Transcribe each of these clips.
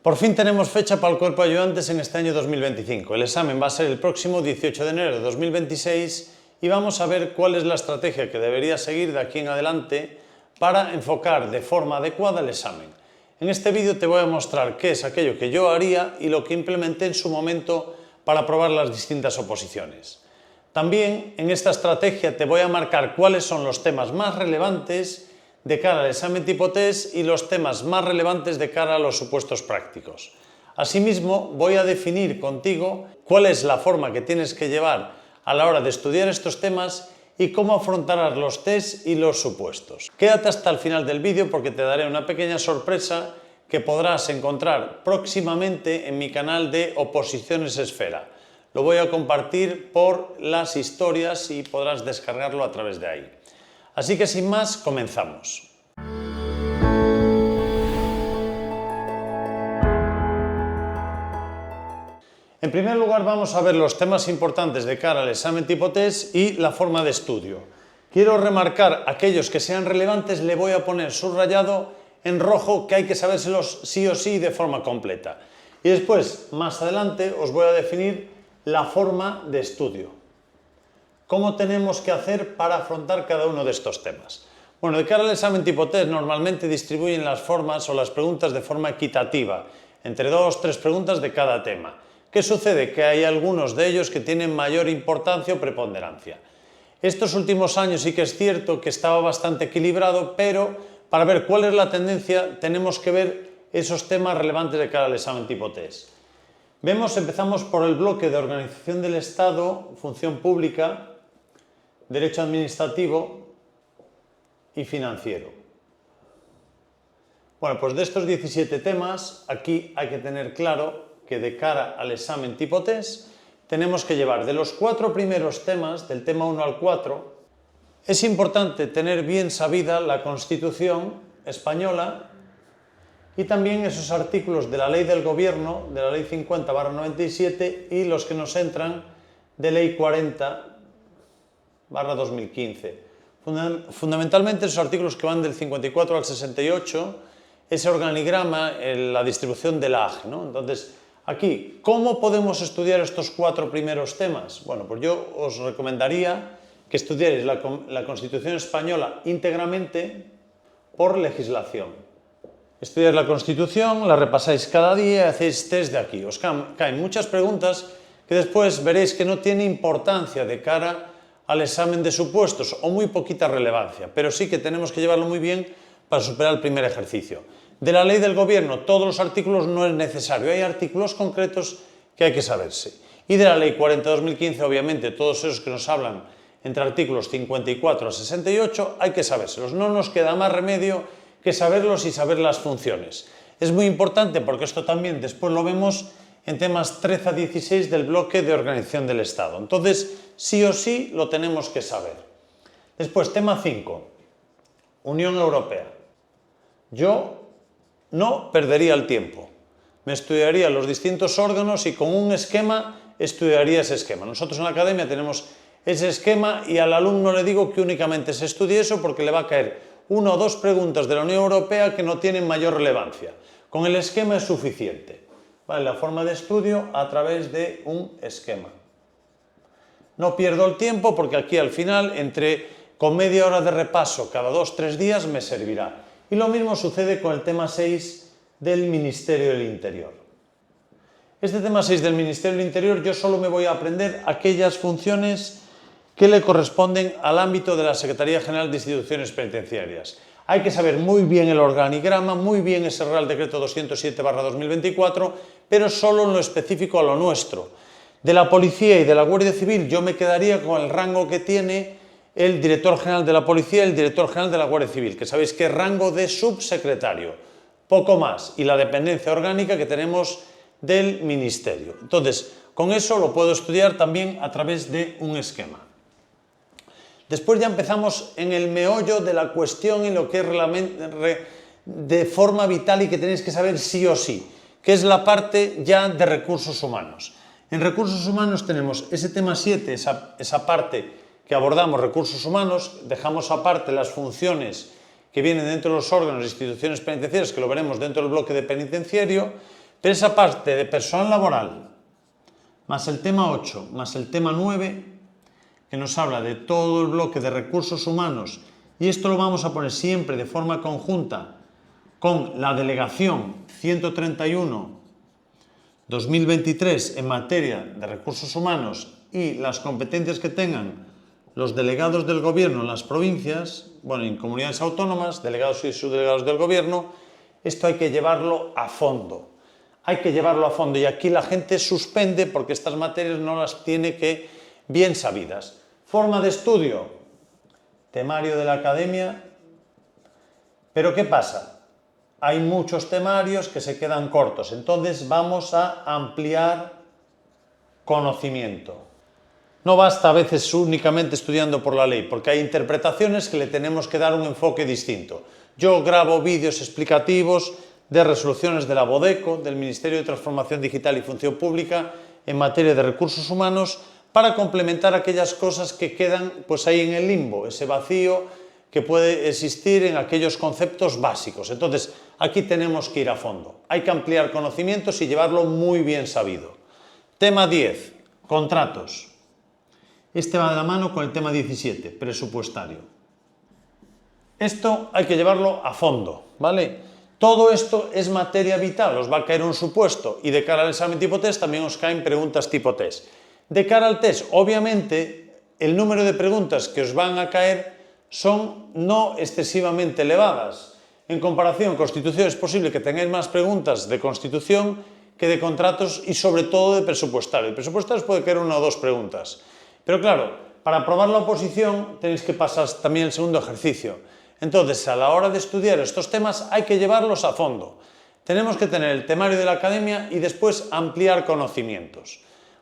Por fin tenemos fecha para el cuerpo de ayudantes en este año 2025. El examen va a ser el próximo 18 de enero de 2026 y vamos a ver cuál es la estrategia que debería seguir de aquí en adelante para enfocar de forma adecuada el examen. En este vídeo te voy a mostrar qué es aquello que yo haría y lo que implementé en su momento para aprobar las distintas oposiciones. También en esta estrategia te voy a marcar cuáles son los temas más relevantes de cara al examen tipo test y los temas más relevantes de cara a los supuestos prácticos. Asimismo, voy a definir contigo cuál es la forma que tienes que llevar a la hora de estudiar estos temas y cómo afrontarás los tests y los supuestos. Quédate hasta el final del vídeo porque te daré una pequeña sorpresa que podrás encontrar próximamente en mi canal de Oposiciones Esfera. Lo voy a compartir por las historias y podrás descargarlo a través de ahí. Así que sin más, comenzamos. En primer lugar vamos a ver los temas importantes de cara al examen tipo test y la forma de estudio. Quiero remarcar aquellos que sean relevantes, le voy a poner subrayado en rojo que hay que sabérselos sí o sí de forma completa. Y después, más adelante, os voy a definir la forma de estudio. ¿Cómo tenemos que hacer para afrontar cada uno de estos temas? Bueno, de cara al examen tipo test normalmente distribuyen las formas o las preguntas de forma equitativa, entre 2 o 3 preguntas de cada tema. ¿Qué sucede? Que hay algunos de ellos que tienen mayor importancia o preponderancia. Estos últimos años sí que es cierto que estaba bastante equilibrado, pero para ver cuál es la tendencia tenemos que ver esos temas relevantes de cara al examen tipo test. Empezamos por el bloque de organización del Estado, función pública, derecho administrativo y financiero. Bueno, pues de estos 17 temas, aquí hay que tener claro que de cara al examen tipo test tenemos que llevar de los 4 primeros temas, del tema 1 al 4, es importante tener bien sabida la Constitución española y también esos artículos de la Ley del Gobierno, de la Ley 50/97 y los que nos entran de Ley 40/2015. Fundamentalmente esos artículos que van del 54 al 68, ese organigrama, la distribución de la AG, ¿no? Entonces, aquí, ¿cómo podemos estudiar estos 4 primeros temas? Bueno, pues yo os recomendaría que estudiarais la Constitución española íntegramente por legislación. Estudiáis la Constitución, la repasáis cada día y hacéis test de aquí. Os caen muchas preguntas que después veréis que no tiene importancia de cara al examen de supuestos o muy poquita relevancia, pero sí que tenemos que llevarlo muy bien para superar el primer ejercicio. De la Ley del Gobierno, todos los artículos no es necesario, hay artículos concretos que hay que saberse. Y de la Ley 40/2015, obviamente, todos esos que nos hablan entre artículos 54 a 68, hay que sabérselos. No nos queda más remedio que saberlos y saber las funciones. Es muy importante porque esto también después lo vemos en temas 13 a 16 del bloque de organización del Estado. Entonces, sí o sí lo tenemos que saber. Después, tema 5, Unión Europea. Yo no perdería el tiempo. Me estudiaría los distintos órganos y con un esquema estudiaría ese esquema. Nosotros en la academia tenemos ese esquema y al alumno le digo que únicamente se estudie eso porque le va a caer 1 o 2 preguntas de la Unión Europea que no tienen mayor relevancia. Con el esquema es suficiente. ¿Vale? La forma de estudio a través de un esquema. No pierdo el tiempo porque aquí al final, con media hora de repaso cada 2 o 3 días me servirá. Y lo mismo sucede con el tema 6 del Ministerio del Interior. Este tema 6 del Ministerio del Interior yo solo me voy a aprender aquellas funciones que le corresponden al ámbito de la Secretaría General de Instituciones Penitenciarias. Hay que saber muy bien el organigrama, muy bien ese Real Decreto 207/2024, pero solo en lo específico a lo nuestro. De la Policía y de la Guardia Civil yo me quedaría con el rango que tiene el Director General de la Policía y el Director General de la Guardia Civil, que sabéis que es rango de subsecretario, poco más, y la dependencia orgánica que tenemos del Ministerio. Entonces, con eso lo puedo estudiar también a través de un esquema. Después ya empezamos en el meollo de la cuestión y lo que es de forma vital y que tenéis que saber sí o sí, que es la parte ya de recursos humanos. En recursos humanos tenemos ese tema 7, esa parte que abordamos recursos humanos, dejamos aparte las funciones que vienen dentro de los órganos e instituciones penitenciarias, que lo veremos dentro del bloque de penitenciario, Pero esa parte de personal laboral, más el tema 8, más el tema 9, que nos habla de todo el bloque de recursos humanos, y esto lo vamos a poner siempre de forma conjunta con la delegación 131-2023 en materia de recursos humanos y las competencias que tengan los delegados del gobierno en las provincias, bueno, en comunidades autónomas, delegados y subdelegados del gobierno, esto hay que llevarlo a fondo. Hay que llevarlo a fondo y aquí la gente suspende porque estas materias no las tiene que bien sabidas. Forma de estudio, temario de la academia, pero ¿qué pasa? Hay muchos temarios que se quedan cortos, entonces vamos a ampliar conocimiento. No basta a veces únicamente estudiando por la ley, porque hay interpretaciones que le tenemos que dar un enfoque distinto. Yo grabo vídeos explicativos de resoluciones de la Bodeco, del Ministerio de Transformación Digital y Función Pública, en materia de recursos humanos, para complementar aquellas cosas que quedan pues ahí en el limbo, ese vacío que puede existir en aquellos conceptos básicos. Entonces, aquí tenemos que ir a fondo. Hay que ampliar conocimientos y llevarlo muy bien sabido. Tema 10, contratos. Este va de la mano con el tema 17, presupuestario. Esto hay que llevarlo a fondo, ¿vale? Todo esto es materia vital, os va a caer un supuesto y de cara al examen tipo test también os caen preguntas tipo test. De cara al test, obviamente, el número de preguntas que os van a caer son no excesivamente elevadas. En comparación, Constitución es posible que tengáis más preguntas de Constitución que de contratos y sobre todo de presupuestario. De presupuestario os puede caer una o dos preguntas. Pero claro, para aprobar la oposición tenéis que pasar también el segundo ejercicio. Entonces, a la hora de estudiar estos temas hay que llevarlos a fondo. Tenemos que tener el temario de la academia y después ampliar conocimientos.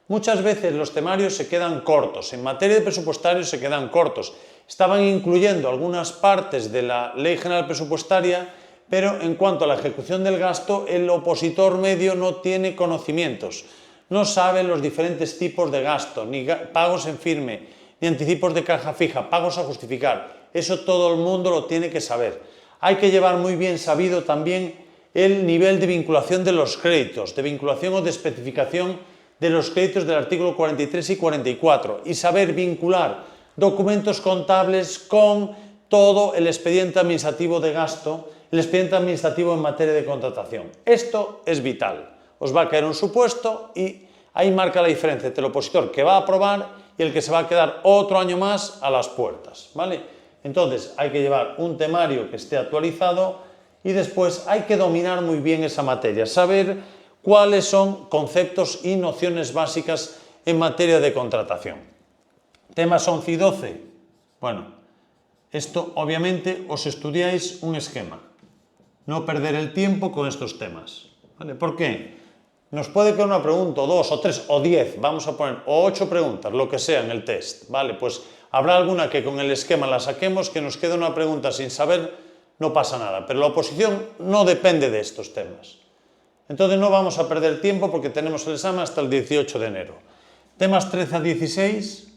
Muchas veces los temarios se quedan cortos, en materia de presupuestario se quedan cortos. Estaban incluyendo algunas partes de la Ley General Presupuestaria, pero en cuanto a la ejecución del gasto, el opositor medio no tiene conocimientos. No saben los diferentes tipos de gasto, ni pagos en firme, ni anticipos de caja fija, pagos a justificar. Eso todo el mundo lo tiene que saber. Hay que llevar muy bien sabido también el nivel de vinculación de los créditos, de vinculación o de especificación de los créditos del artículo 43 y 44 y saber vincular documentos contables con todo el expediente administrativo de gasto, el expediente administrativo en materia de contratación. Esto es vital. Os va a caer un supuesto y ahí marca la diferencia entre el opositor que va a aprobar y el que se va a quedar otro año más a las puertas, ¿vale? Entonces hay que llevar un temario que esté actualizado y después hay que dominar muy bien esa materia, saber cuáles son conceptos y nociones básicas en materia de contratación. Temas 11 y 12. Bueno, esto obviamente os estudiáis un esquema. No perder el tiempo con estos temas, ¿vale? ¿Por qué? Nos puede quedar una pregunta, o dos, o tres, o 10, vamos a poner, o 8 preguntas, lo que sea en el test, ¿vale? Pues habrá alguna que con el esquema la saquemos, que nos quede una pregunta sin saber, no pasa nada. Pero la oposición no depende de estos temas. Entonces no vamos a perder tiempo porque tenemos el examen hasta el 18 de enero. Temas 13 a 16,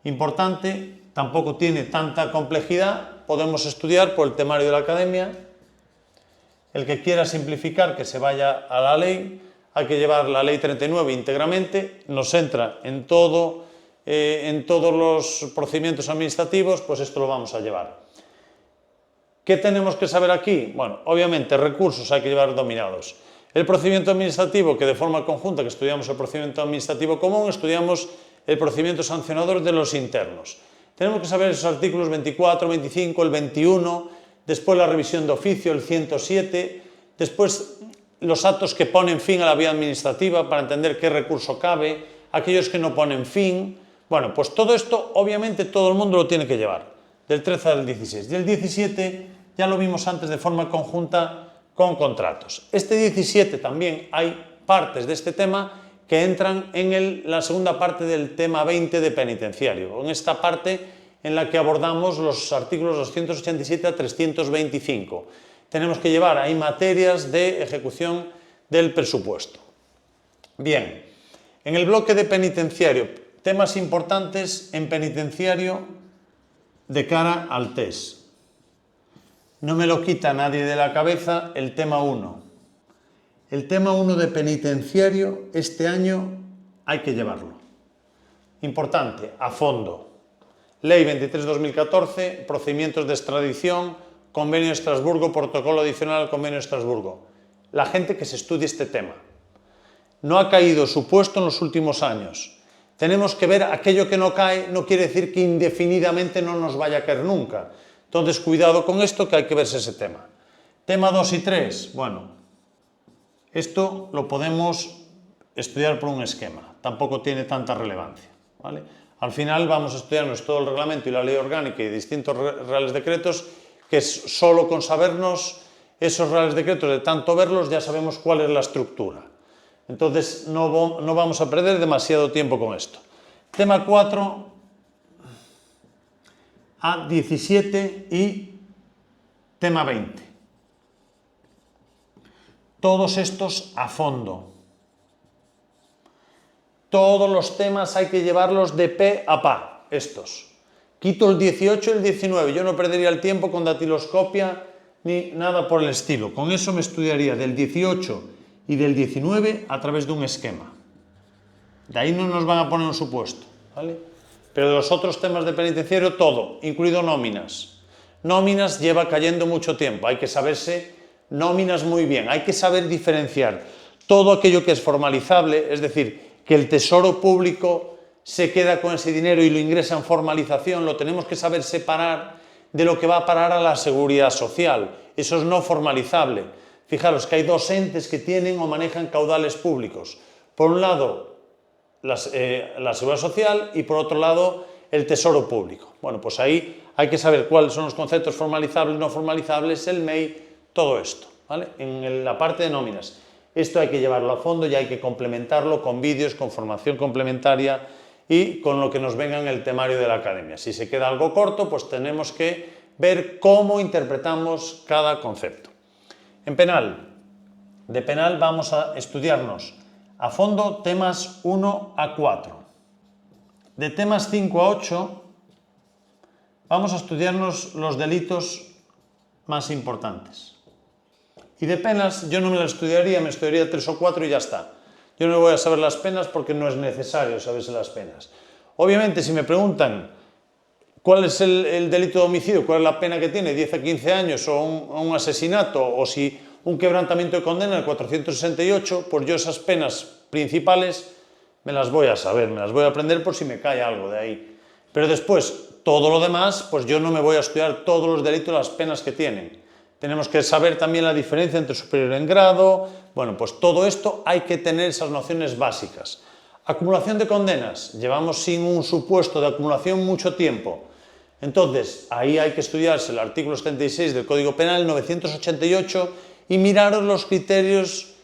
importante, tampoco tiene tanta complejidad, podemos estudiar por el temario de la academia. El que quiera simplificar, que se vaya a la ley. Hay que llevar la ley 39 íntegramente, nos entra en todos los procedimientos administrativos, pues esto lo vamos a llevar. ¿Qué tenemos que saber aquí? Bueno, obviamente recursos hay que llevar dominados. El procedimiento administrativo, que de forma conjunta, que estudiamos el procedimiento administrativo común, estudiamos el procedimiento sancionador de los internos. Tenemos que saber esos artículos 24, 25, el 21, después la revisión de oficio, el 107, después los actos que ponen fin a la vía administrativa para entender qué recurso cabe, aquellos que no ponen fin. Bueno, pues todo esto obviamente todo el mundo lo tiene que llevar, del 13 al 16. Y el 17 ya lo vimos antes de forma conjunta con contratos. Este 17 también hay partes de este tema que entran en la segunda parte del tema 20 de penitenciario, en esta parte en la que abordamos los artículos 287 a 325. Tenemos que llevar ahí materias de ejecución del presupuesto. Bien, en el bloque de penitenciario, temas importantes en penitenciario de cara al test. No me lo quita nadie de la cabeza el tema 1. el tema 1 de penitenciario este año hay que llevarlo. Importante, a fondo. Ley 23/2014, procedimientos de extradición, Convenio de Estrasburgo, protocolo adicional al Convenio de Estrasburgo. La gente que se estudie este tema. No ha caído su puesto en los últimos años. Tenemos que ver aquello que no cae, no quiere decir que indefinidamente no nos vaya a caer nunca. Entonces, cuidado con esto, que hay que verse ese tema. Tema 2 y 3, bueno, esto lo podemos estudiar por un esquema, tampoco tiene tanta relevancia, ¿vale? Al final vamos a estudiarnos todo el reglamento y la ley orgánica y distintos reales decretos, que solo con sabernos esos reales decretos, de tanto verlos, ya sabemos cuál es la estructura. Entonces no vamos a perder demasiado tiempo con esto. Tema 4, A17 y tema 20. Todos estos a fondo. Todos los temas hay que llevarlos de pe a pa, estos. Quito el 18 y el 19, yo no perdería el tiempo con datiloscopia ni nada por el estilo. Con eso me estudiaría del 18 y del 19 a través de un esquema. De ahí no nos van a poner un supuesto, ¿vale? Pero de los otros temas de penitenciario, todo, incluido nóminas. Nóminas lleva cayendo mucho tiempo, hay que saberse nóminas muy bien, hay que saber diferenciar todo aquello que es formalizable, es decir, que el Tesoro Público se queda con ese dinero y lo ingresa en formalización, lo tenemos que saber separar de lo que va a parar a la Seguridad Social. Eso es no formalizable. Fijaros que hay dos entes que tienen o manejan caudales públicos. Por un lado, la Seguridad Social y por otro lado, el Tesoro Público. Bueno, pues ahí hay que saber cuáles son los conceptos formalizables, no formalizables, el MEI, todo esto, ¿vale? En la parte de nóminas. Esto hay que llevarlo a fondo y hay que complementarlo con vídeos, con formación complementaria y con lo que nos venga en el temario de la academia. Si se queda algo corto, pues tenemos que ver cómo interpretamos cada concepto. En penal, de penal vamos a estudiarnos a fondo temas 1 a 4. De temas 5 a 8 vamos a estudiarnos los delitos más importantes. Y de penas yo no me las estudiaría, me estudiaría 3 o 4 y ya está. Yo no voy a saber las penas porque no es necesario saberse las penas. Obviamente, si me preguntan cuál es el delito de homicidio, cuál es la pena que tiene, 10 a 15 años o un asesinato, o si un quebrantamiento de condena, el 468, pues yo esas penas principales me las voy a saber, me las voy a aprender por si me cae algo de ahí. Pero después, todo lo demás, pues yo no me voy a estudiar todos los delitos, las penas que tienen. Tenemos que saber también la diferencia entre superior en grado. Bueno, pues todo esto hay que tener esas nociones básicas. Acumulación de condenas. Llevamos sin un supuesto de acumulación mucho tiempo. Entonces, ahí hay que estudiarse el artículo 76 del Código Penal, 988, y miraros los criterios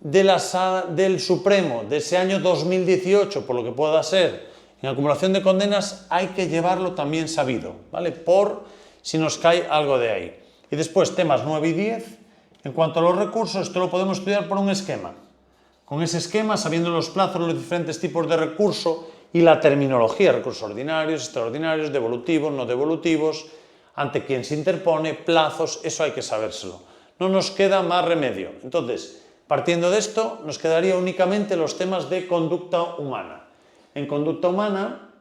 del Supremo de ese año 2018, por lo que pueda ser. En acumulación de condenas hay que llevarlo también sabido, ¿vale? Por si nos cae algo de ahí. Y después temas 9 y 10, en cuanto a los recursos, esto lo podemos estudiar por un esquema. Con ese esquema, sabiendo los plazos, los diferentes tipos de recurso y la terminología, recursos ordinarios, extraordinarios, devolutivos, no devolutivos, ante quien se interpone, plazos, eso hay que sabérselo. No nos queda más remedio. Entonces, partiendo de esto, nos quedaría únicamente los temas de conducta humana. En conducta humana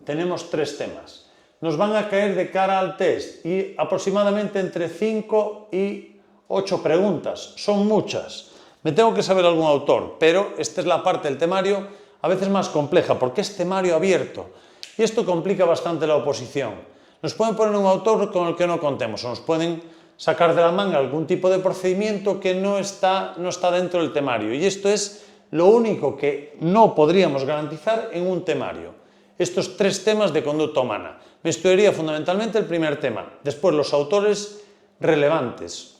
tenemos 3 temas. Nos van a caer de cara al test y aproximadamente entre 5 y 8 preguntas. Son muchas. Me tengo que saber algún autor, pero esta es la parte del temario a veces más compleja porque es temario abierto y esto complica bastante la oposición. Nos pueden poner un autor con el que no contemos o nos pueden sacar de la manga algún tipo de procedimiento que no está dentro del temario y esto es lo único que no podríamos garantizar en un temario. Estos 3 temas de conducta humana. Me estudiaría fundamentalmente el primer tema, después los autores relevantes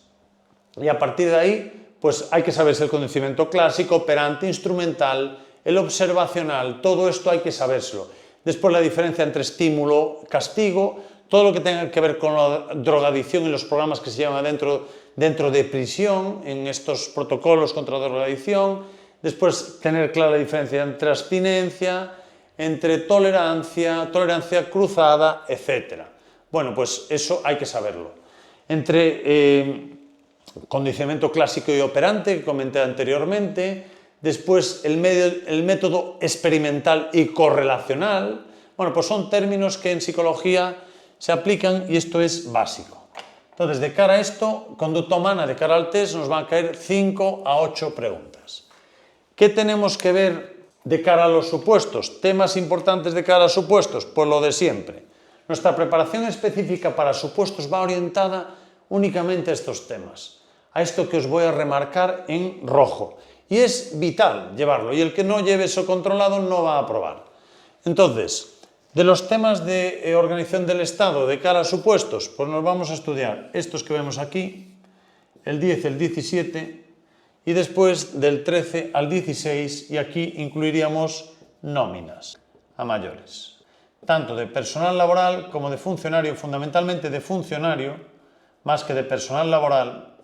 y a partir de ahí pues hay que saberse el conocimiento clásico, operante, instrumental, el observacional, todo esto hay que sabérselo. Después la diferencia entre estímulo, castigo, todo lo que tenga que ver con la drogadicción y los programas que se llevan dentro de prisión, en estos protocolos contra la drogadicción. Después tener clara la diferencia entre abstinencia, entre tolerancia cruzada, etc. Bueno, pues eso hay que saberlo. Entre condicionamiento clásico y operante que comenté anteriormente, después el método experimental y correlacional. Bueno, pues son términos que en psicología se aplican y esto es básico. Entonces, de cara a esto, conducta humana, de cara al test, nos van a caer 5 a 8 preguntas. ¿Qué tenemos que ver de cara a los supuestos? Temas importantes de cara a supuestos, pues lo de siempre. Nuestra preparación específica para supuestos va orientada únicamente a estos temas, a esto que os voy a remarcar en rojo. Y es vital llevarlo, y el que no lleve eso controlado no va a aprobar. Entonces, de los temas de organización del Estado de cara a supuestos, pues nos vamos a estudiar estos que vemos aquí, el 10, el 17, y después del 13 al 16, y aquí incluiríamos nóminas a mayores. Tanto de personal laboral como de funcionario, fundamentalmente de funcionario, más que de personal laboral.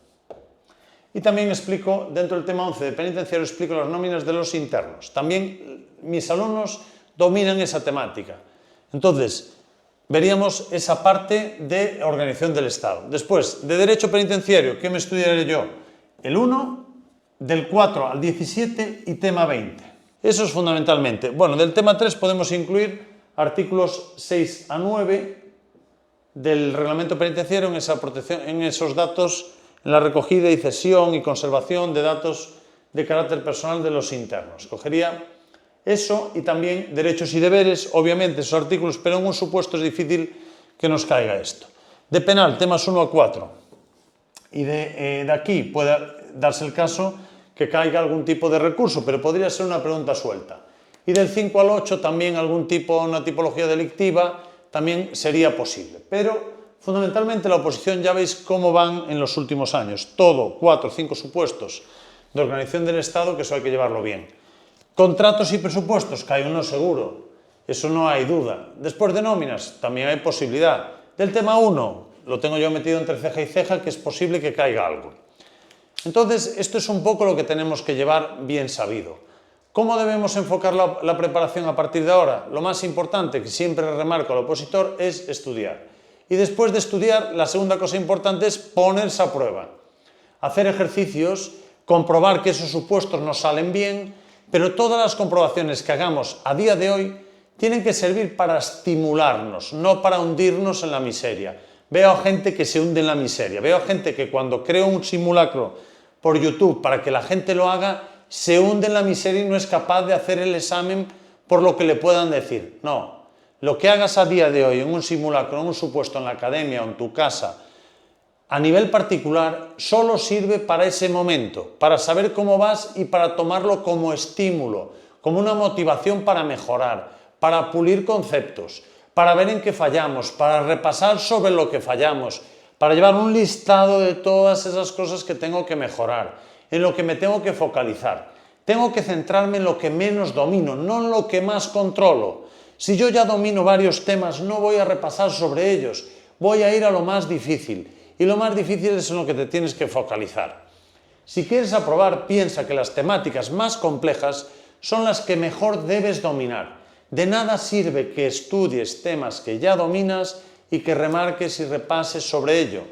Y también explico, dentro del tema 11 de penitenciario, explico las nóminas de los internos. También mis alumnos dominan esa temática. Entonces, veríamos esa parte de organización del Estado. Después, de derecho penitenciario, ¿qué me estudiaré yo? El 1, del 4 al 17 y tema 20. Eso es fundamentalmente. Bueno, del tema 3 podemos incluir artículos 6 a 9 del reglamento penitenciario en esa protección, en esos datos, en la recogida y cesión y conservación de datos de carácter personal de los internos. Cogería eso y también derechos y deberes, obviamente esos artículos, pero en un supuesto es difícil que nos caiga esto. De penal, temas 1 a 4. Y de aquí puede darse el caso que caiga algún tipo de recurso, pero podría ser una pregunta suelta. Y del 5 al 8 también algún tipo, una tipología delictiva, también sería posible. Pero fundamentalmente la oposición ya veis cómo van en los últimos años. Todo, 4 o 5 supuestos de organización del Estado, que eso hay que llevarlo bien. Contratos y presupuestos, cae uno seguro, eso no hay duda. Después de nóminas, también hay posibilidad. Del tema 1, lo tengo yo metido entre ceja y ceja, que es posible que caiga algo. Entonces, esto es un poco lo que tenemos que llevar bien sabido. ¿Cómo debemos enfocar la preparación a partir de ahora? Lo más importante, que siempre remarco al opositor, es estudiar. Y después de estudiar, la segunda cosa importante es ponerse a prueba. Hacer ejercicios, comprobar que esos supuestos nos salen bien, pero todas las comprobaciones que hagamos a día de hoy tienen que servir para estimularnos, no para hundirnos en la miseria. Veo a gente que se hunde en la miseria, veo a gente que cuando creo un simulacro por YouTube para que la gente lo haga, se hunde en la miseria y no es capaz de hacer el examen por lo que le puedan decir. No, lo que hagas a día de hoy en un simulacro, en un supuesto en la academia o en tu casa, a nivel particular, solo sirve para ese momento, para saber cómo vas y para tomarlo como estímulo, como una motivación para mejorar, para pulir conceptos, para ver en qué fallamos, para repasar sobre lo que fallamos, para llevar un listado de todas esas cosas que tengo que mejorar, en lo que me tengo que focalizar. Tengo que centrarme en lo que menos domino, no en lo que más controlo. Si yo ya domino varios temas, no voy a repasar sobre ellos, voy a ir a lo más difícil. Y lo más difícil es en lo que te tienes que focalizar. Si quieres aprobar, piensa que las temáticas más complejas son las que mejor debes dominar. De nada sirve que estudies temas que ya dominas y que remarques y repases sobre ello.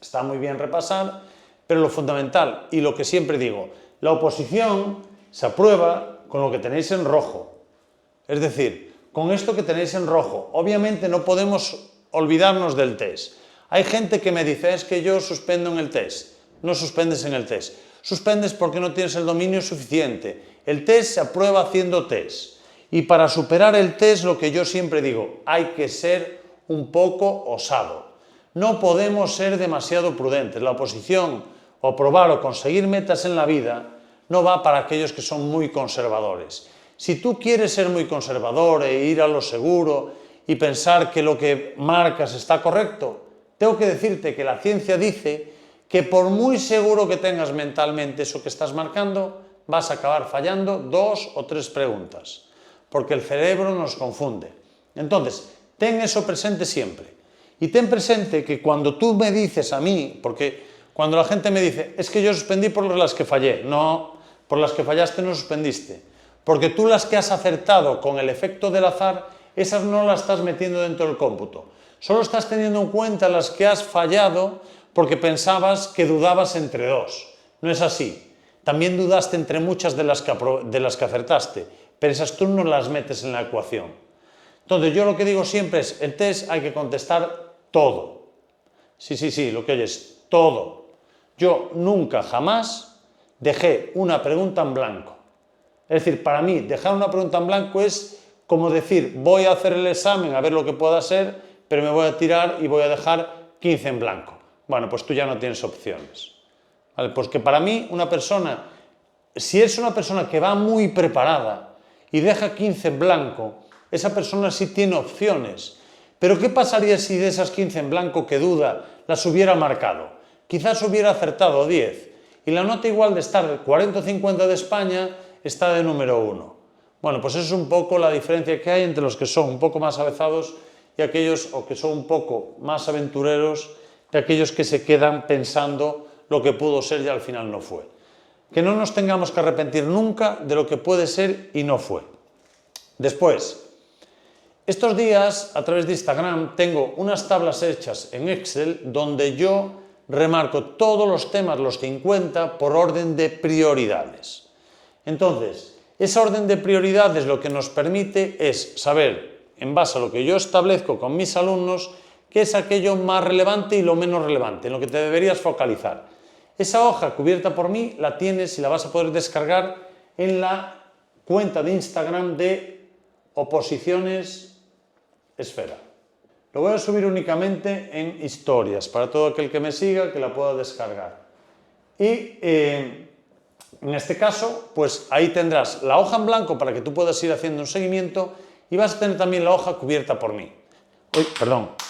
Está muy bien repasar, pero lo fundamental, y lo que siempre digo, la oposición se aprueba con lo que tenéis en rojo. Es decir, con esto que tenéis en rojo. Obviamente no podemos olvidarnos del test. Hay gente que me dice, es que yo suspendo en el test. No suspendes en el test. Suspendes porque no tienes el dominio suficiente. El test se aprueba haciendo test. Y para superar el test, lo que yo siempre digo, hay que ser un poco osado. No podemos ser demasiado prudentes. La oposición, o aprobar o conseguir metas en la vida, no va para aquellos que son muy conservadores. Si tú quieres ser muy conservador e ir a lo seguro y pensar que lo que marcas está correcto, tengo que decirte que la ciencia dice que por muy seguro que tengas mentalmente eso que estás marcando, vas a acabar fallando 2 o 3 preguntas, porque el cerebro nos confunde. Entonces, ten eso presente siempre. Y ten presente que cuando tú me dices a mí, porque cuando la gente me dice, es que yo suspendí por las que fallé, no, por las que fallaste no suspendiste, porque tú las que has acertado con el efecto del azar, esas no las estás metiendo dentro del cómputo. Solo estás teniendo en cuenta las que has fallado porque pensabas que dudabas entre dos. No es así. También dudaste entre muchas de las que acertaste, pero esas tú no las metes en la ecuación. Entonces yo lo que digo siempre es, el test hay que contestar todo. Sí, lo que oyes, todo. Yo nunca, jamás dejé una pregunta en blanco. Es decir, para mí, dejar una pregunta en blanco es como decir, voy a hacer el examen a ver lo que pueda ser, pero me voy a tirar y voy a dejar 15 en blanco. Bueno, pues tú ya no tienes opciones. ¿Vale? Pues que para mí una persona, si es una persona que va muy preparada y deja 15 en blanco, esa persona sí tiene opciones. Pero ¿qué pasaría si de esas 15 en blanco que duda las hubiera marcado? Quizás hubiera acertado 10 y la nota igual de estar de 40 o 50 de España está de número 1. Bueno, pues eso es un poco la diferencia que hay entre los que son un poco más avezados y aquellos o que son un poco más aventureros y aquellos que se quedan pensando lo que pudo ser y al final no fue. Que no nos tengamos que arrepentir nunca de lo que puede ser y no fue. Después, estos días a través de Instagram tengo unas tablas hechas en Excel donde yo remarco todos los temas, los 50, por orden de prioridades. Entonces, esa orden de prioridades lo que nos permite es saber, en base a lo que yo establezco con mis alumnos, qué es aquello más relevante y lo menos relevante, en lo que te deberías focalizar. Esa hoja cubierta por mí la tienes y la vas a poder descargar en la cuenta de Instagram de Oposiciones Esfera. Lo voy a subir únicamente en historias, para todo aquel que me siga que la pueda descargar. Y en este caso, pues ahí tendrás la hoja en blanco para que tú puedas ir haciendo un seguimiento y vas a tener también la hoja cubierta por mí.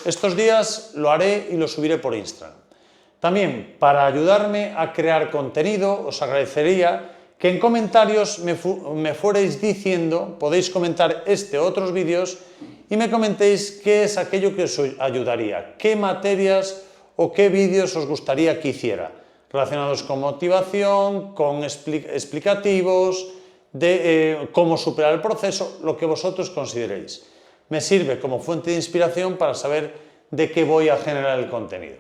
Estos días lo haré y lo subiré por Instagram. También, para ayudarme a crear contenido, os agradecería que en comentarios me fuerais diciendo, podéis comentar este o otros vídeos y me comentéis qué es aquello que os ayudaría, qué materias o qué vídeos os gustaría que hiciera, relacionados con motivación, con explicativos, de cómo superar el proceso, lo que vosotros consideréis. Me sirve como fuente de inspiración para saber de qué voy a generar el contenido.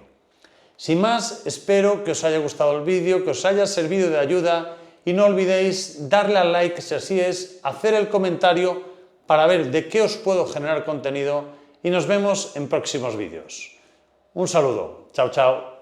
Sin más, espero que os haya gustado el vídeo, que os haya servido de ayuda y no olvidéis darle al like si así es, hacer el comentario para ver de qué os puedo generar contenido y nos vemos en próximos vídeos. Un saludo. Chao, chao.